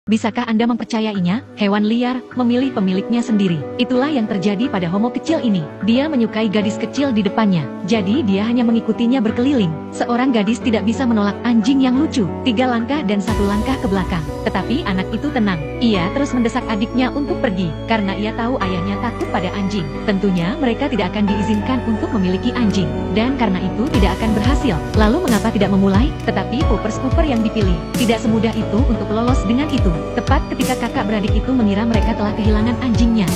Bisakah Anda mempercayainya? Hewan liar memilih pemiliknya sendiri. Itulah yang terjadi pada homo kecil ini. Dia menyukai gadis kecil di depannya, jadi dia hanya mengikutinya berkeliling. Seorang gadis tidak bisa menolak anjing yang lucu. 3 langkah dan 1 langkah ke belakang. Tetapi anak itu tenang. Ia terus mendesak adiknya untuk pergi, karena ia tahu ayahnya takut pada anjing. Tentunya mereka tidak akan diizinkan untuk memiliki anjing, dan karena itu tidak akan berhasil. Lalu mengapa tidak memulai? Tetapi Pupper yang dipilih tidak semudah itu untuk lolos dengan itu. Tepat ketika kakak beradik itu mengira mereka telah kehilangan anjingnya.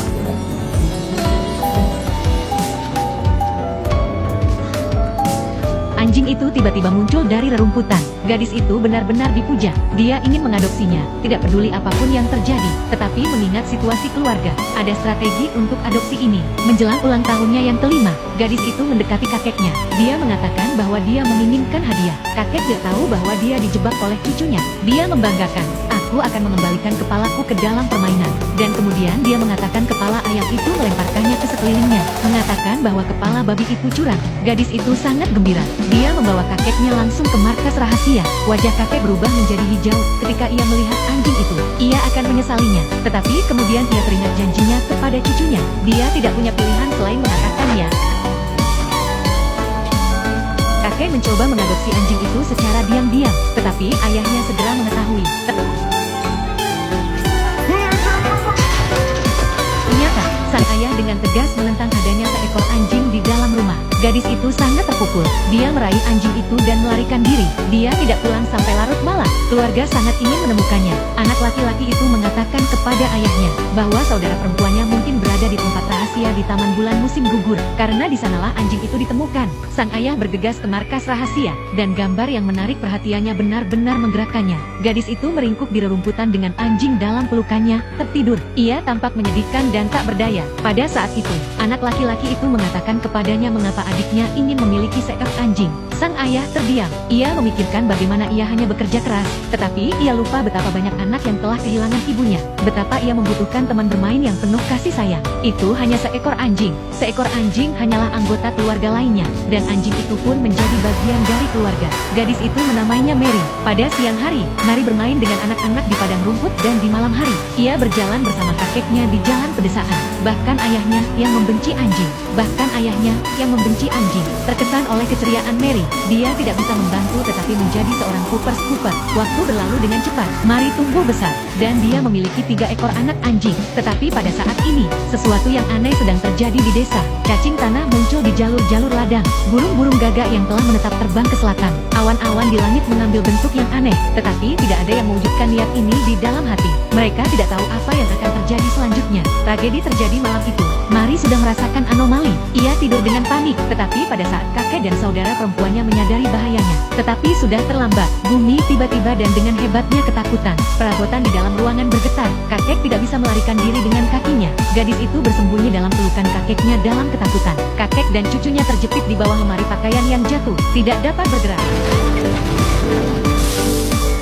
Anjing itu tiba-tiba muncul dari rerumputan. Gadis itu benar-benar dipuja. Dia ingin mengadopsinya, tidak peduli apapun yang terjadi. Tetapi mengingat situasi keluarga, ada strategi untuk adopsi ini. Menjelang ulang tahunnya yang kelima, gadis itu mendekati kakeknya. Dia mengatakan bahwa dia menginginkan hadiah. Kakek tidak tahu bahwa dia dijebak oleh cucunya. Dia membanggakan, "Aku akan mengembalikan kepalaku ke dalam permainan." Dan kemudian dia mengatakan kepala ayam itu melemparkannya ke sekelilingnya, mengatakan bahwa kepala babi itu curang. Gadis itu sangat gembira. Dia membawa kakeknya langsung ke markas rahasia. Wajah kakek berubah menjadi hijau ketika ia melihat anjing itu. Ia akan menyesalinya. Tetapi kemudian ia teringat janjinya kepada cucunya. Dia tidak punya pilihan selain mengatakan ya. Kakek mencoba mengadopsi anjing itu secara diam-diam, tetapi ayahnya segera mengetahui. Ternyata, sang ayah dengan tegas menentang adanya seekor anjing di dalam rumah. Gadis itu sangat terpukul. Dia meraih anjing itu dan melarikan diri. Dia tidak pulang sampai larut malam. Keluarga sangat ingin menemukannya. Anak laki-laki itu mengatakan kepada ayahnya bahwa saudara perempuannya mungkin berada di tempat rahasia di taman bulan musim gugur, karena di sanalah anjing itu ditemukan. Sang ayah bergegas ke markas rahasia, dan gambar yang menarik perhatiannya benar-benar menggerakkannya. Gadis itu meringkuk di rerumputan dengan anjing dalam pelukannya, tertidur. Ia tampak menyedihkan dan tak berdaya. Pada saat itu, anak laki-laki itu mengatakan kepadanya mengapa adiknya ingin memiliki seekor anjing. Sang ayah terdiam. Ia memikirkan bagaimana ia hanya bekerja keras, tetapi ia lupa betapa banyak anak yang telah kehilangan ibunya. Betapa ia membutuhkan teman bermain yang penuh kasih sayang. Itu hanya seekor anjing. Seekor anjing hanyalah anggota keluarga lainnya, dan anjing itu pun menjadi bagian dari keluarga. Gadis itu menamainya Mary. Pada siang hari, Mary bermain dengan anak-anak di padang rumput, dan di malam hari, ia berjalan bersama kakeknya di jalan pedesaan. Bahkan ayahnya yang membenci anjing. Benci anjing. Terkesan oleh keceriaan Mary, dia tidak bisa membantu tetapi menjadi seorang Pupper. Waktu berlalu dengan cepat. Mary tumbuh besar, dan dia memiliki 3 ekor anak anjing. Tetapi pada saat ini, sesuatu yang aneh sedang terjadi di desa. Cacing tanah muncul di jalur-jalur ladang. Burung-burung gagak yang telah menetap terbang ke selatan. Awan-awan di langit mengambil bentuk yang aneh, tetapi tidak ada yang mewujudkan niat ini di dalam hati. Mereka tidak tahu apa yang akan terjadi selanjutnya. Tragedi terjadi malam itu. Mary sudah merasakan anomali. Ia tidur dengan panik, tetapi pada saat kakek dan saudara perempuannya menyadari bahayanya, tetapi sudah terlambat. Bumi tiba-tiba dan dengan hebatnya ketakutan. Perabotan di dalam ruangan bergetar. Kakek tidak bisa melarikan diri dengan kakinya. Gadis itu bersembunyi dalam pelukan kakeknya dalam ketakutan. Kakek dan cucunya terjepit di bawah lemari pakaian yang jatuh, tidak dapat bergerak.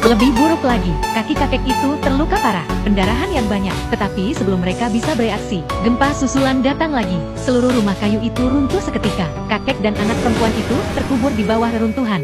Lebih buruk lagi, kaki kakek itu terluka parah, pendarahan yang banyak. Tetapi sebelum mereka bisa bereaksi, gempa susulan datang lagi. Seluruh rumah kayu itu runtuh seketika. Kakek dan anak perempuan itu terkubur di bawah reruntuhan.